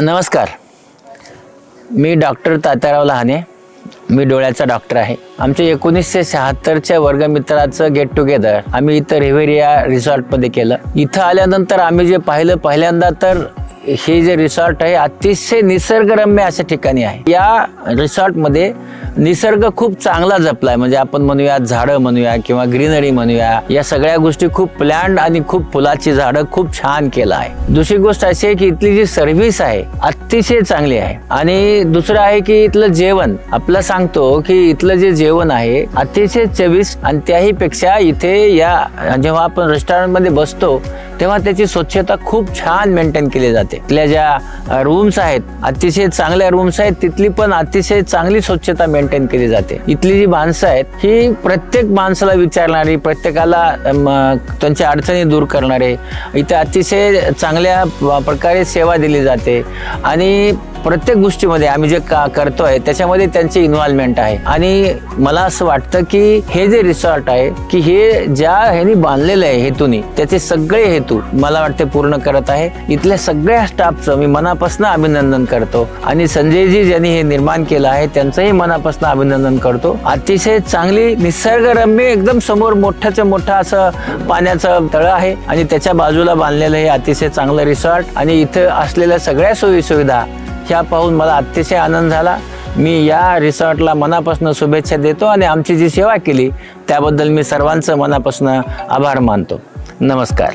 नमस्कार, मी डॉक्टर तात्याराव लहाने. मी डोळ्याचा डॉक्टर आहे. आमच्या 1976च्या वर्गमित्राचं गेट टुगेदर आम्ही इथं रिव्हेरिया रिसॉर्टमध्ये केलं. इथं आल्यानंतर आम्ही जे पाहिलं पहिल्यांदा तर हे जे रिसॉर्ट आहे अतिशय निसर्गरम्य अशा ठिकाणी आहे. या रिसॉर्टमध्ये निसर्ग खूप चांगला जपलाय. म्हणजे आपण म्हणूया झाडं म्हणूया किंवा ग्रीनरी म्हणूया, या सगळ्या गोष्टी खूप प्लॅन्ड आणि खूप फुलाची झाडं खूप छान केलं आहे. दुसरी गोष्ट अशी आहे की इथली जी सर्व्हिस आहे अतिशय चांगली आहे. आणि दुसरं आहे की इथलं जेवण, आपलं सांगतो की इथलं जे जेवण आहे अतिशय चविष्ट. आणि त्याही पेक्षा इथे या जेव्हा आपण रेस्टॉरंटमध्ये बसतो तेव्हा त्याची स्वच्छता खूप छान मेंटेन केली जाते. इथल्या ज्या रूम्स आहेत अतिशय चांगल्या रूम्स आहेत, तिथली पण अतिशय चांगली स्वच्छता मेंटेन केली जाते. इथली जी माणसं आहेत ही प्रत्येक माणसाला विचारणारी, प्रत्येकाला त्यांच्या अडचणी दूर करणारे, इथे अतिशय चांगल्या प्रकारे सेवा दिली जाते. आणि प्रत्येक गोष्टीमध्ये आम्ही जे करतोय त्याच्यामध्ये त्यांची इन्व्हॉल्वमेंट आहे. आणि मला असं वाटतं की हे जे रिसॉर्ट आहे की हे ज्या ह्यांनी बांधलेलं आहे हेतूनी, त्याचे सगळे हेतू मला वाटते पूर्ण करत आहे. इथल्या सगळ्या स्टाफचं मी मनापासून अभिनंदन करतो. आणि संजयजी ज्यांनी हे निर्माण केलं आहे त्यांचंही मनापासून अभिनंदन करतो. अतिशय चांगली निसर्गरम्य, एकदम समोर मोठ्याचं मोठं असं पाण्याचं तळ आहे आणि त्याच्या बाजूला बांधलेलं हे अतिशय चांगलं रिसॉर्ट. आणि इथं असलेल्या सगळ्या सोयी सुविधा ह्या पाहून मला अतिशय आनंद झाला. मी या रिसॉर्टला मनापासून शुभेच्छा देतो आणि आमची जी सेवा केली त्याबद्दल मी सर्वांचं मनापासून आभार मानतो. नमस्कार.